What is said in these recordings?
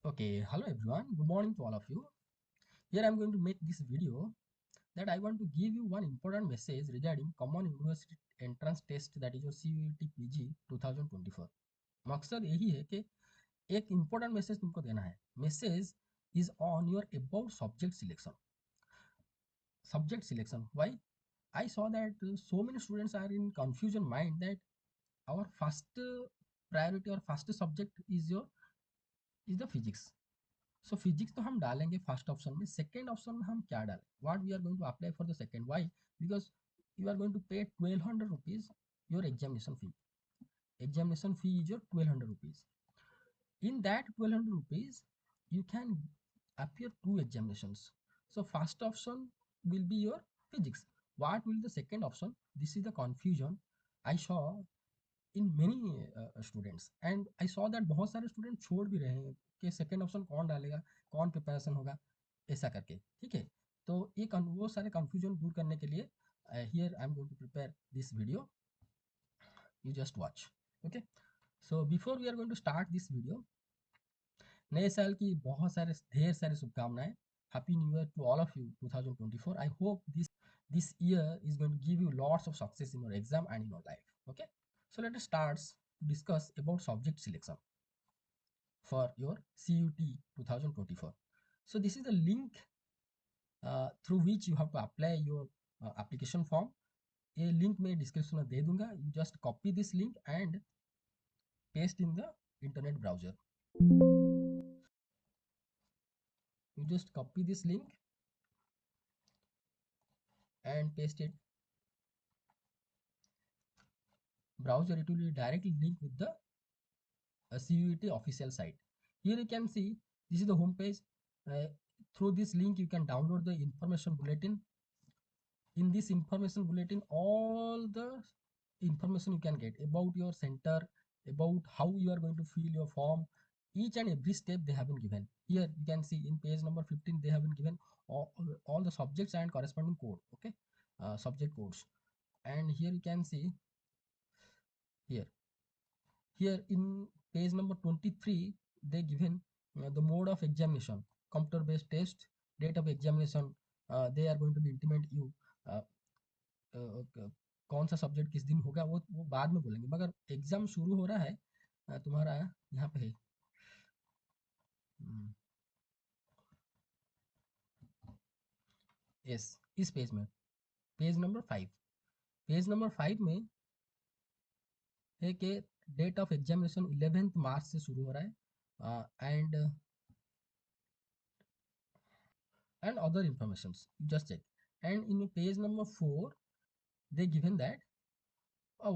Okay, hello everyone. Good morning to all of you. Here I am going to make this video that I want to give you one important message regarding Common University Entrance Test, that is your CUET PG 2024. मकसद यही है कि एक important message तुमको देना है. Message is on your about subject selection. Subject selection. Why? I saw that so many students are in confusion mind that our first priority or first subject is the physics. So physics तो हम डालेंगे first option में. Second option में हम क्या डालें? What we are going to apply for the second? Why? Because you are going to pay 1200 rupees your examination fee. Examination fee is your 1200 rupees. In that 1200 rupees, you can appear two examinations. So first option will be your physics. What will the second option? This is the confusion I saw in many students, and I saw that बहुत सारे student छोड़ भी रहे हैं कि second option कौन डालेगा, कौन प्रिपरेशन होगा, ऐसा करके. ठीक है, तो ये वो सारे कन्फ्यूजन दूर करने के लिए here I am going to prepare this video. You just watch. Okay, so before we are going to start this video, नए साल की बहुत सारे ढेर सारी शुभकामनाएं. Happy new year to all of you 2024. I hope this year is going to give you lots of success in your exam and in your life. Okay, so let us start to discuss about subject selection for your CUT 2024. So this is the link through which you have to apply your application form. ये link मैं description में दे दूंगा. You just copy this link and paste in the internet browser. You just copy this link and paste it browser. It will be directly linked with the CUET official site. Here you can see this is the home page. Through this link you can download the information bulletin. In this information bulletin, all the information you can get about your center, about how you are going to fill your form, each and every step they have been given. Here you can see in page number 15 they have been given all the subjects and corresponding code. Okay, subject codes. And here you can see here in page number 23 they given the mode of examination, computer based test, date of examination. They are going to be intimate you uh, कौन सा subject किस दिन होगा, वो बाद में बोलेंगे, मगर एग्जाम शुरू हो रहा है तुम्हारा यहाँ पे है. यस, इस पेज में पेज नंबर 5, पेज नंबर 5 में है कि डेट ऑफ एग्जामिनेशन 11 मार्च से शुरू हो रहा है. and other informations you just check. And in page number 4 they given that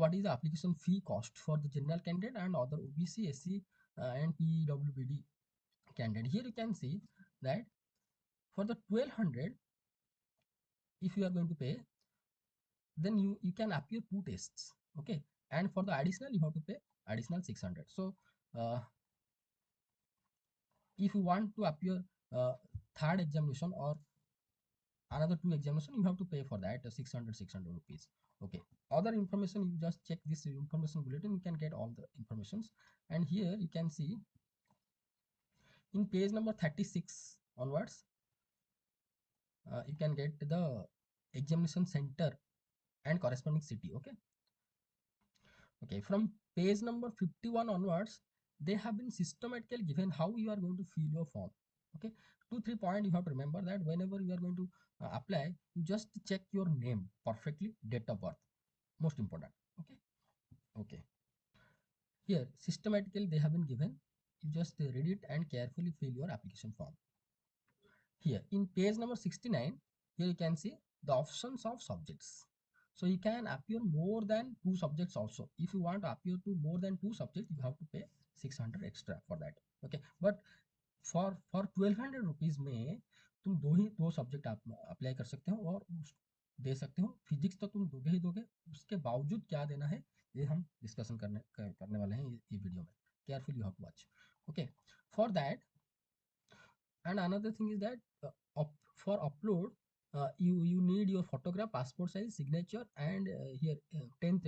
what is the application fee cost for the general candidate and other OBC, SC and PWBD candidate. Here you can see that for the 1200, if you are going to pay, then you can appear two tests. Okay, and for the additional you have to pay additional 600. So if you want to appear third examination or another two examination, you have to pay for that 600 rupees. Okay, other information you just check this information bulletin, you can get all the informations. And here you can see in page number 36 onwards you can get the examination center and corresponding city. Okay, from page number 51 onwards they have been systematically given how you are going to fill your form. Okay, 2-3 point you have to remember that whenever you are going to apply, you just check your name perfectly, date of birth, most important. Okay, here systematically they have been given, you just read it and carefully fill your application form. Here in page number 69, here you can see the options of subjects. So you can appear more than two subjects also. If you want to appear to more than two subjects, you have to pay 600 extra for that. Okay, but for 1200 rupees में तुम दो subject आप apply कर सकते हो और दे सकते हो. फिजिक्स तो तुम दोगे ही दोगे, उसके बावजूद क्या देना है ये हम डिस्कशन करने वाले हैं ये वीडियो में. Carefully you have to watch. Okay, for that and another thing is that for upload you need your photograph, passport size, signature, and here 10th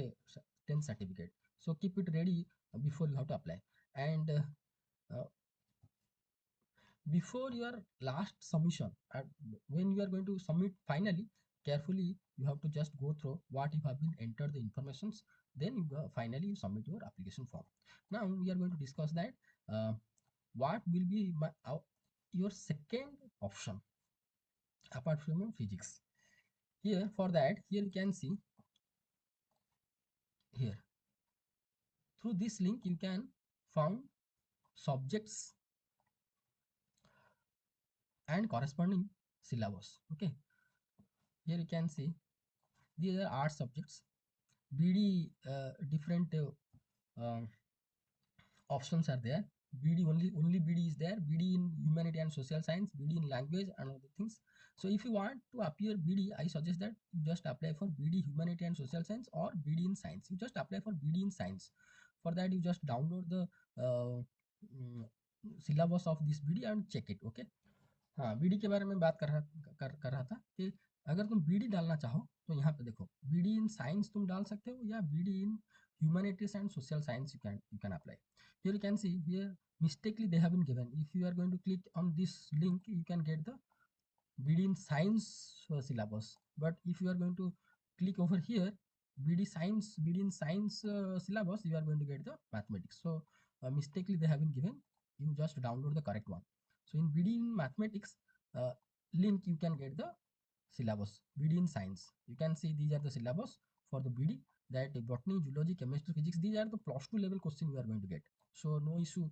certificate. So keep it ready before you have to apply. And before your last submission, when you are going to submit finally, carefully you have to just go through what you have been entered the informations, then you finally you submit your application form. Now we are going to discuss that what will be your second option apart from your physics. Here for that, here you can see here, through this link you can found subjects and corresponding syllabus. Okay, here you can see these are art subjects, BD, different options are there. BD only BD is there. BD in humanity and social science, BD in language and other things. So if you want to appear BD, I suggest that you just apply for BD humanity and social science or BD in science. You just apply for BD in science. For that you just download the syllabus of this BD and check it. Okay. हाँ, BD के बारे में बात कर रहा था कि अगर तुम बीडी डालना चाहो तो यहाँ पे देखो, बीडी इन साइंस तुम डाल सकते हो या BD in humanities and social science you can apply. Here you can see here mistakenly they have been given. If you are going to click on this link, you can get the BD in science syllabus. But if you are going to click over here, BD in science syllabus, you are going to get the mathematics. So mistakenly they have been given. You just download the correct one. So in BD in mathematics link, you can get the syllabus. BD in science, you can see these are the syllabus for the BD, that botany, zoology, chemistry, physics, these are the plus 2 level question you are going to get. So no issue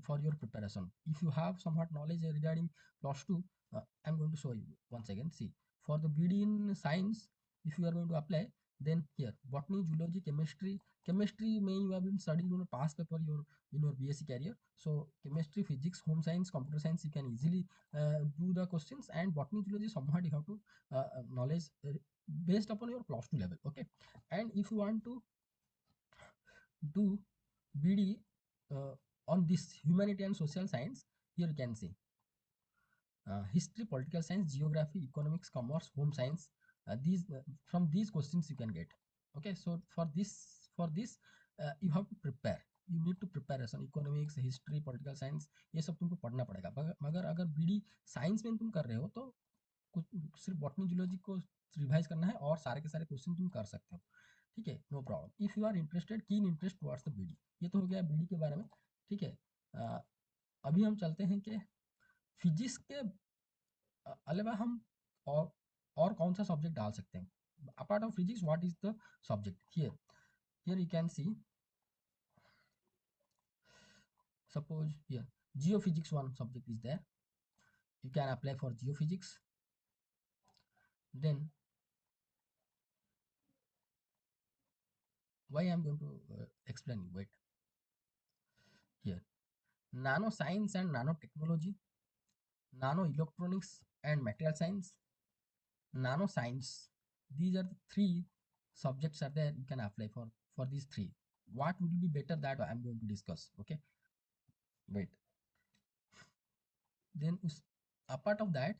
for your preparation. If you have somewhat knowledge regarding plus 2, I'm going to show you once again. See, for the BD in science, if you are going to apply, then here botany, zoology, chemistry may you have been studying in a past paper your in your BSc career. So chemistry, physics, home science, computer science, you can easily do the questions, and botany, zoology somewhat you have to knowledge based upon your plus 2 level. Okay, and if you want to do BD on this humanity and social science, here you can see history, political science, geography, economics, commerce, home science. These from these questions you can get. Okay, so for this you have to prepare. You need to preparation economics, history, political science, ये सब तुमको पढ़ना पड़ेगा. मगर अगर BD science में तुम कर रहे हो तो कुछ सिर्फ बॉटनी जूलॉजी को रिवाइज करना है और सारे के सारे क्वेश्चन तुम कर सकते हो. ठीक है, no problem. If you are interested, keen interest towards the BD. ये तो हो गया बीडी के बारे में. ठीक है, अभी हम चलते हैं कि फिजिक्स के अलावा हम और और कौन सा सब्जेक्ट डाल सकते हैं. Apart of physics, what is the subject. Here you can see, suppose here geophysics one subject is there. You can apply for geophysics. Then why I'm going to explain you. Wait, here nano science and nanotechnology, nano electronics and material science, nano science. These are the three subjects are there. You can apply for these three. What will be better, that I'm going to discuss. Okay, wait. Then apart of that,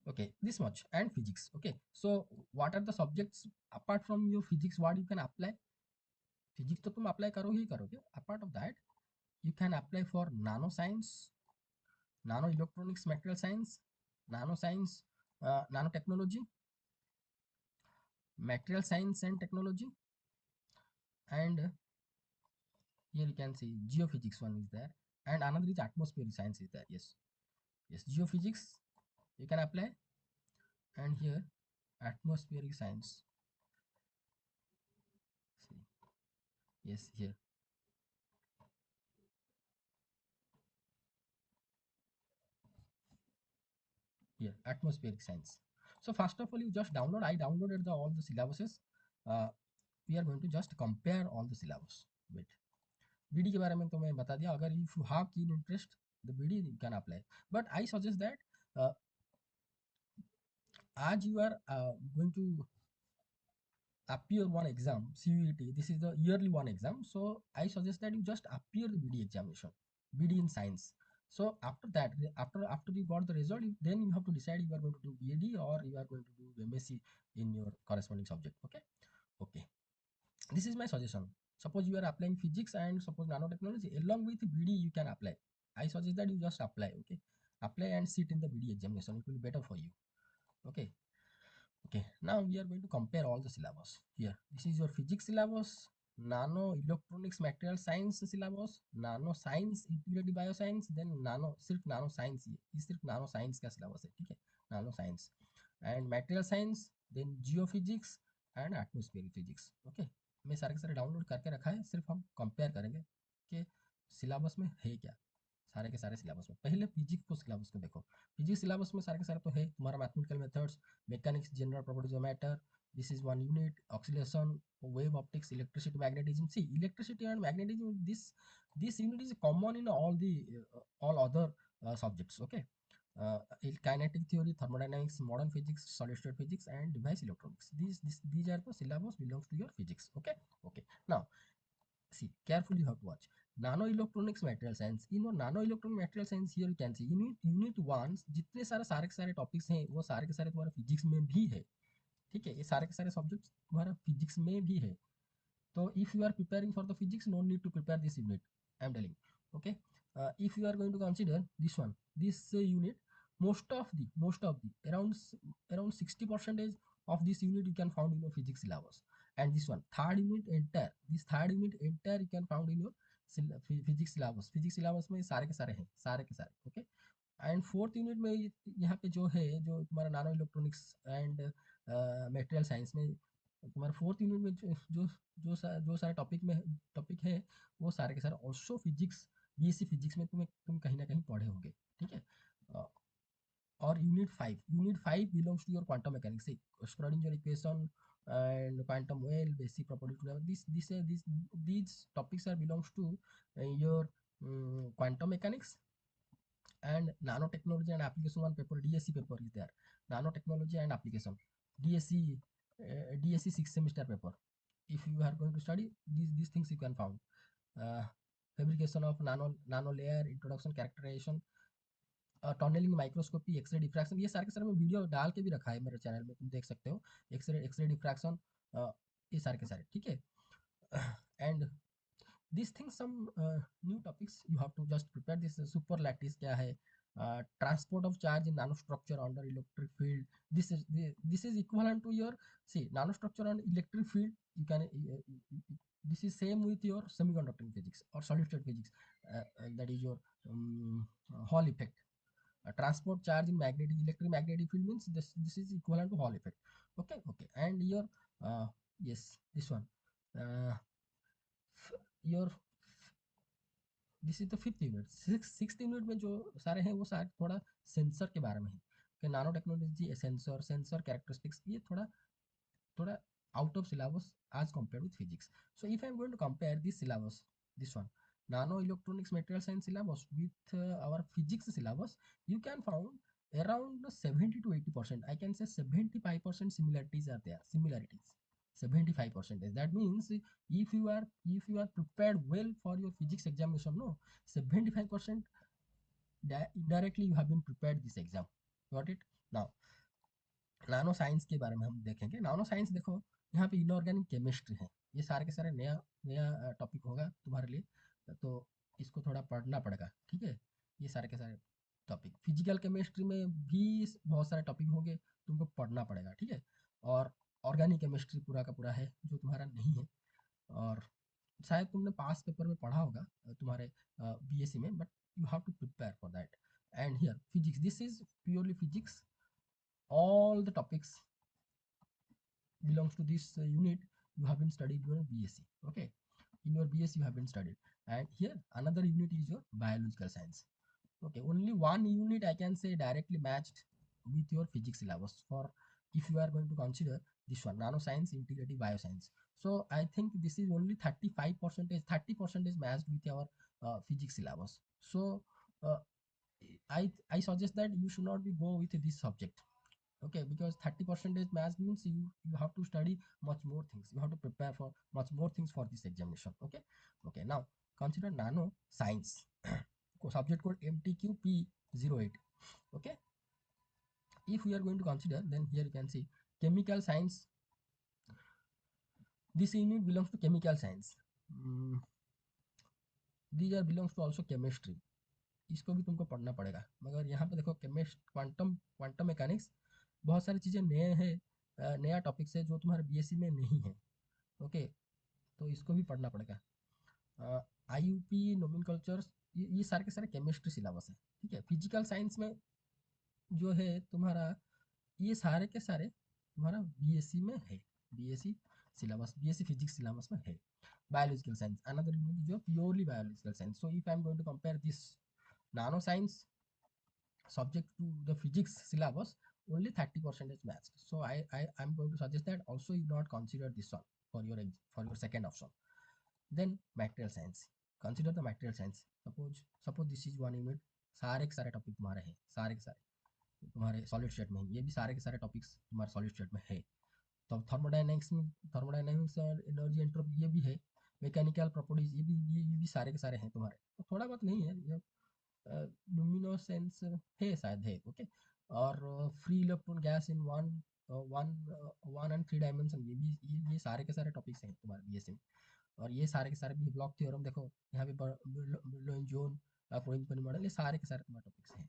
okay, this much, and physics. Okay, so what are the subjects apart from your physics, what you can apply. Physics तो तुम apply करो ही करोगे. Apart of that you can apply for नानो science, नानो electronics, material science, नानो science, नानो technology, material science and technology, and here you can see geophysics one is there, and another is atmospheric science is there. Yes, geophysics you can apply, and here atmospheric science. See, yes, here atmospheric science. So first of all, you just download. I downloaded all the syllabuses. uh, we are going to just compare all the syllabus. Wait, BD के बारे में तो मैं बता दिया. अगर if you have keen interest the BD, you can apply. But I suggest that as you are going to appear one exam CUET. This is the yearly one exam, so I suggest that you just appear the BD examination, BD in science. So after that, after you got the result, then you have to decide you are going to do BD or you are going to do MSc in your corresponding subject. Okay. Okay, this is my suggestion. Suppose you are applying physics and suppose nanotechnology along with BD you can apply. I suggest that you just apply. Okay, apply and sit in the BD examination, it will be better for you. Okay. Okay, now we are going to compare all the syllabus. Here, this is your physics syllabus, nano electronics material science syllabus, nano science integrated bioscience, then nano सिर्फ nano science ये सिर्फ nano science का syllabus है, ठीक है, nano science and material science, then geophysics and atmospheric physics. Okay, मैं सारे के सारे डाउनलोड करके रखा है, सिर्फ हम कंपेयर करेंगे कि सिलेबस में है क्या, सारे के सारे सिलेबस में। पहले फिजिक्स को सिलेबस को देखो, फिजिक्स सिलेबस में सारे के सारे तो है तुम्हारा mathematical methods, mechanics, general properties of matter, this is one unit, oscillation, wave optics, electricity, magnetism. See, electricity and magnetism, this unit is common in all the all other subjects. Okay, kinetic theory, thermodynamics, modern physics, solid state physics and device electronics, these are the syllabus belongs to your physics. Okay. Okay, now see carefully, you have to watch nano electronics material science. In your nano electronic material science, here you can see unit 1 जितने सारे के सारे topics हैं वो सारे के सारे तुम्हारा फिजिक्स में भी है, ठीक है, ये सारे के सारे सब्जेक्ट्स तुम्हारा फिजिक्स में भी है। So if you are preparing for the physics, no need to prepare this unit, I am telling. Okay, if you are going to consider this one, this unit, most of the around 60% of this unit you can found in your physics syllabus, and this one third unit entire you can found in your physics syllabus. Physics syllabus में सारे के सारे हैं, सारे के सारे। Okay, and fourth unit में यहाँ पे जो है, जो तुम्हारा नानो इलेक्ट्रॉनिक्स एंड मटेरियल साइंस में तुम्हारा फोर्थ यूनिट में जो सारे टॉपिक है वो सारे के सारे ऑल्सो फिजिक्स, बीएससी फिजिक्स में तुम कहीं ना कहीं पढ़े होंगे, ठीक है। और unit 5 belongs to your quantum mechanics, Schrodinger equation and quantum well, basic property to these topics are belongs to your quantum mechanics and nanotechnology and application. One paper, DSc paper is there, nanotechnology and application, DSc, DSc 6th semester paper. If you are going to study these things, you can found fabrication of nano layer, introduction, characterization, tunneling, microscopy, X ray diffraction, ये सारे के सारे मैं video डाल के भी रखा है मेरे चैनल में, तुम देख सकते हो। एक्सरे डिफ्रैक्शन, ये सारे के सारे, ठीक है। And these things, some new topics you have to just prepare. This super lattice क्या है, transport of charge in nanostructure under electric field, this is equivalent to your, see, nanostructure and electric field, you can this is same with your semiconducting physics or solid state physics, that is your Hall effect. Transport charge in electromagnetic field means this is equivalent to Hall effect. Okay. Okay, and your yes, this one, your this is the fifth unit. Six unit में जो सारे हैं वो सारे थोड़ा sensor के बारे में है, कि नानो टेक्नोलॉजी, सेंसर कैरेक्टरिस्टिक्स, ये थोड़ा थोड़ा out of syllabus as compared with physics. So if I am going to compare this syllabus, this one, nano electronics material science syllabus with our physics syllabus, you can found around 70 to 80%, I can say 75% similarities are there, 75%. That means if you are prepared well for your physics examination, no, 75% indirectly you have been prepared this exam. Got it? Now नानो science के बारे में हम देखेंगे। नानो science देखो, यहाँ पे इनऑर्गेनिक केमिस्ट्री है, ये सारे के सारे नया टॉपिक होगा तुम्हारे लिए, तो इसको थोड़ा पढ़ना पड़ेगा, ठीक है। ये सारे के सारे टॉपिक, फिजिकल केमिस्ट्री में भी बहुत सारे टॉपिक होंगे, तुमको पढ़ना पड़ेगा, ठीक है। और ऑर्गेनिक केमिस्ट्री पूरा का पूरा है जो तुम्हारा नहीं है, और शायद तुमने पास पेपर में पढ़ा होगा तुम्हारे बीएससी में, but you have to prepare for that. And here physics, this is purely physics, all the topics belongs to this unit you have been studied your BSc. Okay, in your BSc you have been studied, and here another unit is your biological science. Okay, only one unit I can say directly matched with your physics syllabus, for if you are going to consider this one, nanoscience, integrative bioscience. So I think this is only 35%, 30% is matched with our physics syllabus. So uh, I suggest that you should not be go with this subject. Okay, because 30% maths means you have to study much more things, you have to prepare for much more things for this examination. Okay. Okay, now consider nano science. Subject code MTQ-P08. Okay, if we are going to consider, then here you can see chemical science. This unit belongs to chemical science. These are belongs to also chemistry. इसको भी तुमको पढ़ना पड़ेगा, मगर यहाँ पे देखो chemist quantum quantum mechanics बहुत सारी चीज़ें नए हैं, नया टॉपिक्स है जो तुम्हारे बीएससी में नहीं है। ओके, तो इसको भी पढ़ना पड़ेगा। आईयूपी नोमेनकल्चर्स, ये सारे के सारे केमिस्ट्री सिलेबस है। ठीक है, फिजिकल साइंस में जो है तुम्हारा ये सारे के सारे तुम्हारा बीएससी में है, BSc syllabus, BSc physics syllabus में है। बायोलॉजिकल साइंस अनदर यूनिट जो purely biological science. So if I am going to compare this nano science subject to the physics syllabus, only 30% is matched. So I'm going to suggest that also you not consider this one for your second option. Then material science, consider the material science. Suppose this is one unit, सारे के सारे topic तुम्हारे हैं, सारे के सारे तुम्हारे solid state में, ये भी सारे के सारे टॉपिक्स तुम्हारे सॉलिड स्टेट में है। तो थर्मोडायनेमिक्स में, थर्मोडायनेमिक्स और एनर्जी एंट्रोपी ये भी है, मैकेनिकल प्रॉपर्टीज ये भी सारे के सारे हैं तुम्हारे। तो थोड़ा बहुत नहीं है, ये लुमिनोसेंस है शायद है। ओके, और free electron gas in one one one and three dimension, ये सारे के सारे टॉपिक्स हैं तुम्हारे बीएससी में। और ये सारे के सारे भी ब्लॉक थ्योरम देखो यहाँ पे जोन मॉडल, ये सारे के सारे तुम्हारे टॉपिक्स हैं।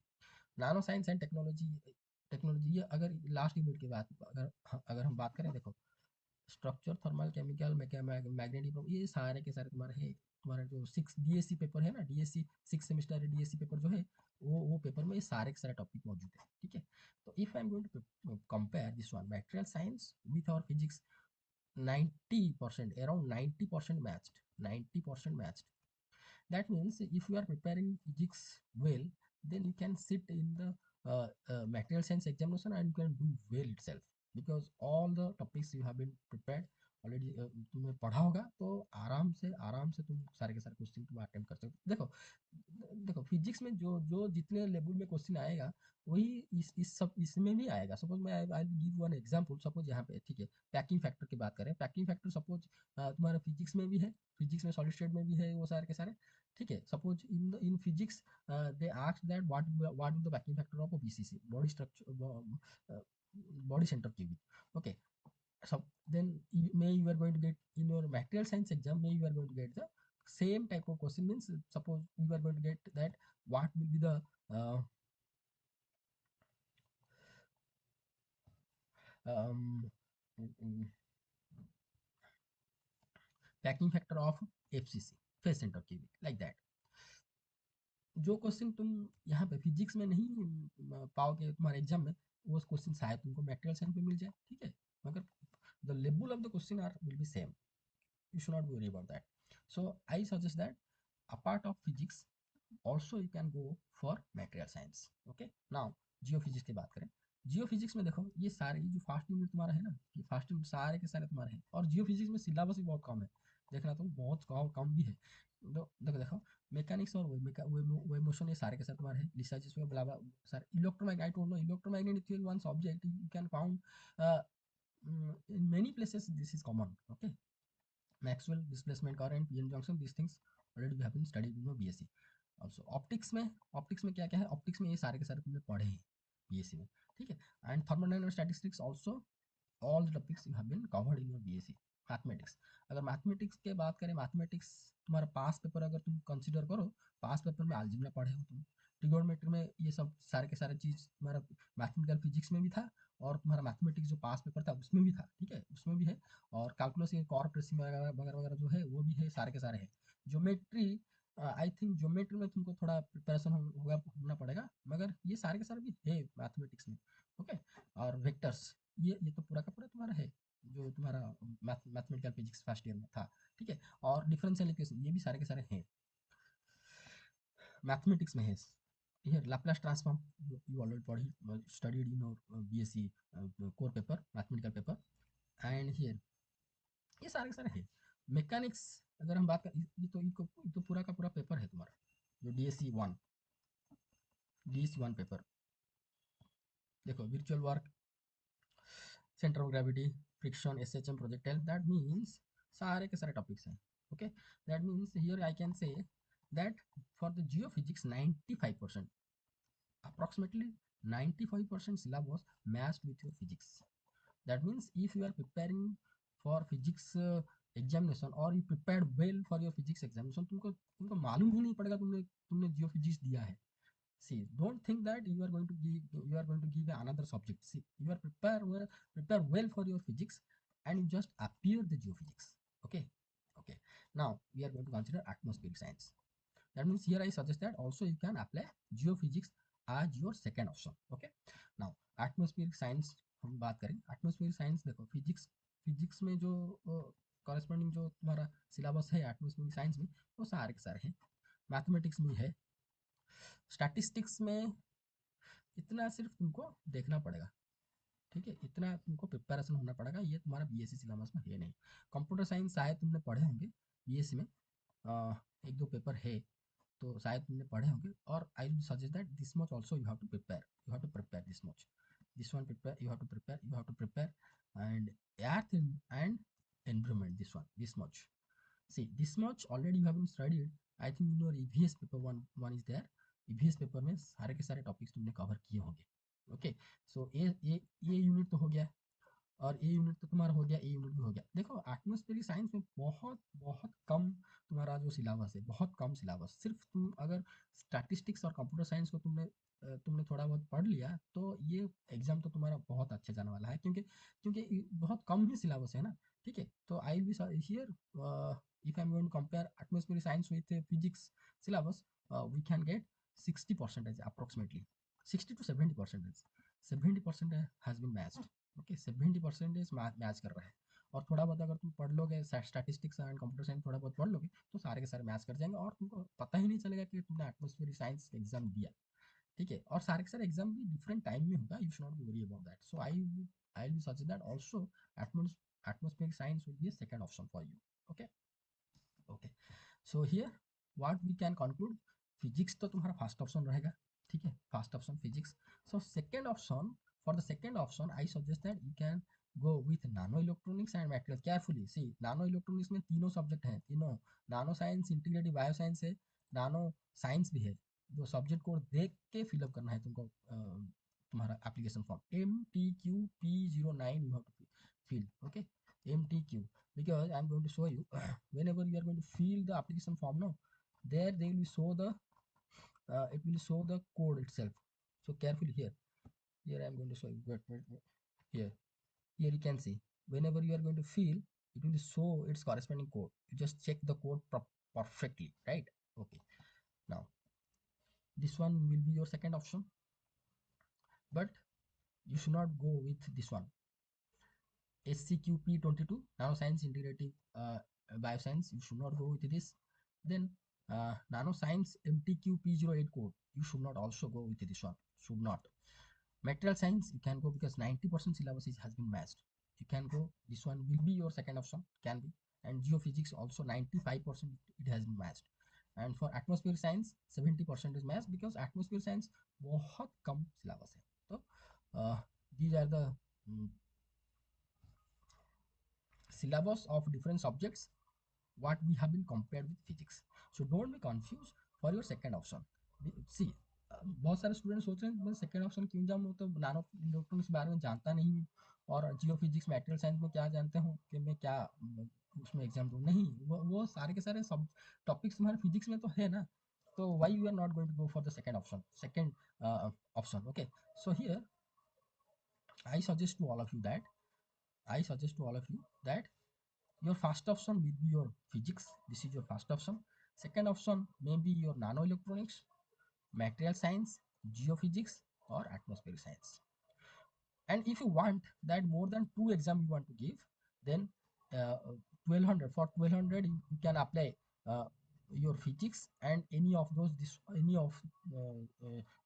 नानो साइंस एंड टेक्नोलॉजी, टेक्नोलॉजी ये अगर लास्ट यूनिट की बात अगर हम बात करें, देखो स्ट्रक्चर, थर्मल, केमिकल, मैग्नेटिक, ये सारे के सारे तुम्हारे है। तुम्हारा जो 6 डीएससी पेपर है ना, डीएससी 6 सेमेस्टर डीएससी पेपर जो है वो पेपर में ये सारे के सारे टॉपिक मौजूद है। ठीक है, तो if I am going to compare this one material science with our physics, 90% around 90% matched, 90% matched. That means if you are preparing physics well, then you can sit in the material science examination and you can do well itself, because all the topics you have been prepared already, तुम्हें पढ़ा होगा, तो आराम से तुम सारे के सारे क्वेश्चन तुम अटेम्प्ट कर सकते हो। देखो देखो फिजिक्स में जो जो जितने लेवल में क्वेश्चन आएगा वही इस सब इसमें भी आएगा। सपोज मैं I give one example, suppose यहाँ पे ठीक है पैकिंग फैक्टर की बात करें, पैकिंग फैक्टर सपोज तुम्हारा फिजिक्स में भी है, फिजिक्स में सॉलिड स्टेट में भी है वो सारे के सारे। ठीक है, suppose in physics they ask that what is the packing factor of BCC, body structure, body centre cubic. Okay, so then may you are going to get in your material science exam, may you are going to get the same type of question, means suppose you are going to get that what will be the um, packing factor of FCC, face center cubic, like that। जो question तुम यहाँ पे physics में नहीं पाओगे तुम्हारे exam में, वो क्वेश्चन शायद तुमको मटेरियल साइंस में मिल जाए। ठीक है, मगर the level of the question are will be same, you should not worry about that. So I suggest that apart of physics also you can go for material science. Okay, now geophysics की बात करें, geophysics में देखो ये सारे जो fast unit तुम्हारा है ना, ये फास्ट यूनिट सारे के सारे तुम्हारे हैं, और जियोफिजिक्स में सिलेबस भी बहुत कम है, देखना तुम बहुत कम भी है। देखो देखो मैकेनिक्स और वे मोशन ये सारे के सारे तुम्हारे हैं, रिसर्चेस में ब्ला ब्ला सारे। Electromagnet, I don't know electromagnet is one subject you can found in many places, this is common. Okay, Maxwell displacement current, PN junction, these things already we have been studied in BSc also। Optics में क्या क्या है, optics में ये सारे के सारे तुमने पढ़े हैं बीएससी में। ठीक है, and thermodynamic statistics also all the topics you have been covered in your BSc. Mathematics, अगर मैथमेटिक्स की बात करें, मैथमेटिक्स तुम्हारा पास पेपर अगर तुम कंसिडर करो, पास पेपर में अलजेब्रा पढ़े हो तुम, ट्रिगोनोमेट्री में ये सब सारे के सारे चीज़ तुम्हारा मैथमेटिकल फिजिक्स में भी था, और तुम्हारा मैथमेटिक्स जो पास पेपर था उसमें भी था। ठीक है, उसमें भी है, और कैलकुलस ये कॉर्पोरेशन वगैरह वगैरह वगैरह जो है वो भी है, सारे के सारे हैं। ज्योमेट्री, आई थिंक ज्योमेट्री में तुमको थोड़ा प्रिपरेशन होना पड़ेगा, मगर ये सारे के सारे भी है मैथमेटिक्स में। ओके, और वेक्टर्स ये तो पूरा का पूरा तुम्हारा है जो तुम्हारा मैथमेटिकल फिजिक्स फर्स्ट ईयर में था। ठीक है, और डिफरेंशियल इक्वेशन ये भी सारे के सारे हैं मैथमेटिक्स में है। here Laplace transform, you already studied in your BSc core paper, mathematical paper। and here ये सारे के सारे है। मैकेनिक्स अगर हम बात करें, ये तो पूरा का पूरा पेपर है तुम्हारा जो DSC 1 पेपर। देखो virtual work, center of gravity, friction, SHM, projectile. That means सारे के सारे topics हैं. Okay, that means here I can say that for the geophysics 95%, approximately 95% syllabus matched with your physics. That means if you are preparing for physics examination or you prepared well for your physics examination, तुमको तुमको मालूम ही नहीं पड़ेगा तुमने तुमने geophysics दिया है. See, don't think that you are going to give another subject. See, you are prepare well for your physics and you just appear the geophysics. Okay. Okay, now we are going to consider atmospheric science. That means here I suggest that also you can apply geophysics as your second option. Okay, now atmospheric science हम बात करें. atmospheric science देखो physics में जो corresponding जो तुम्हारा syllabus है atmospheric science में वो सारे के सारे हैं. मैथमेटिक्स में है, स्टैटिस्टिक्स में इतना सिर्फ तुमको देखना पड़ेगा. ठीक है, इतना तुमको प्रिपरेशन होना पड़ेगा. ये तुम्हारा बीएससी सिलेबस में है नहीं. कंप्यूटर साइंस शायद तुमने पढ़े होंगे बीएससी में, एक दो पेपर है तो शायद तुमने पढ़े होंगे. और I will suggest that this much also you have to prepare this much. This one prepare you have to prepare and earth and environment, this much. See, this much already you have been studied. I think in your EVS paper one is there. EVS paper में सारे के सारे topics तुमने cover किए होंगे. Okay, सो ये unit तो हो गया और ए यूनिट तो तुम्हारा हो गया, ए यूनिट भी हो गया. देखो एटमॉस्फेरिक साइंस में बहुत बहुत कम तुम्हारा जो सिलेबस है, बहुत कम सिलेबस. सिर्फ तुम अगर स्टैटिस्टिक्स और कंप्यूटर साइंस को तुमने थोड़ा बहुत पढ़ लिया तो ये एग्जाम तो तुम्हारा बहुत अच्छा जाने वाला है, क्योंकि बहुत कम ही सिलेबस है ना. ठीक है, तो I will be here if I'm going to compare atmospheric science with physics syllabus, we can get 60% approximately, 60 to 70%. 70% has been matched. Okay, 70% match कर रहा है. और थोड़ा बहुत अगर तुम पढ़ लोगे स्टैटिस्टिक्स एंड कंप्यूटर साइंस थोड़ा बहुत पढ़ लोगे तो सारे के सारे मैच कर जाएंगे और तुमको पता ही नहीं चलेगा कि तुमने एटमॉस्फेरिक साइंस एग्जाम दिया. ठीक है, और सारे के सारे एग्जाम भी डिफरेंट टाइम में होगा. You should not be worry about that. So I will suggest that also atmospheric science will be a second option for you. Okay. Okay, so here what we can conclude, physics तो तुम्हारा first option रहेगा. ठीक है, first option physics. So second option, for the second option I suggest that you can go with nano electronics and materials. carefully see, nano electronics में तीनों subject हैं, तीनों. नानो साइंस, इंटीग्रेटेड बायो साइंस है, नानो साइंस भी है. जो सब्जेक्ट कोड देख के फिलअप करना है तुमको तुम्हारा application form MTQP09 you have to fill. Okay, MTQ, because I am going to show you whenever you are going to fill the application form, no, there they will show the it will show the code itself. So carefully here I am going to show you. Wait. Here you can see whenever you are going to fill, it will show its corresponding code. You just check the code perfectly, right? Okay, now this one will be your second option, but you should not go with this one. SCQP22 nano science integrative bioscience, you should not go with this. Then nano science MTQP08 code, you should not also go with this one. Should not. Material science you can go because 90% syllabus has been matched. You can go, this one will be your second option, can be. And geophysics also 95% it has been matched. And for atmospheric science 70% is matched because atmospheric science बहुत कम syllabus है. तो these are the syllabus of different subjects what we have been compared with physics. So don't be confused for your second option. See, बहुत सारे student सोच रहे हैं मैं second option क्यों जाऊँ, तो नानो इलेक्ट्रॉनिक्स के बारे में जानता नहीं हूँ और जियो फिजिक्स मटेरियल साइंस में क्या जानते हो कि मैं क्या उसमें एग्जाम दूँ. नहीं, वो सारे के सारे सब टॉपिक्स तुम्हारे फिजिक्स में तो है ना. तो why you are not going to go for the second option. Okay, so here I suggest to all of you that your first option will be your physics. This is your first option. Second option may be your nano electronics, material science, geophysics or atmospheric science. And if you want that more than 2 exam you want to give, then 1200, for 1200 you can apply your physics and any of those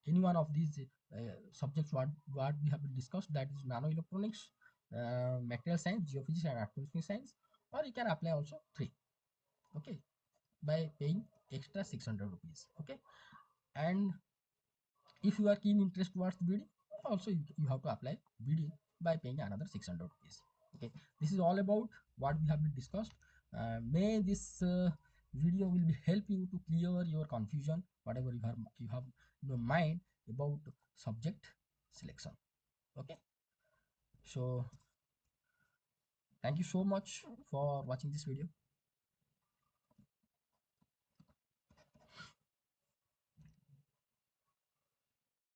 any one of these subjects what we have discussed, that is nano electronics, material science, geophysics and atmospheric science, or you can apply also 3. Okay, by paying extra 600 rupees. Okay, and if you are keen interest towards BD, also you have to apply BD by paying another 600 rupees. Okay, this is all about what we have been discussed. May this video will be help you to clear your confusion, whatever you have in your mind about subject selection. Okay, so thank you so much for watching this video.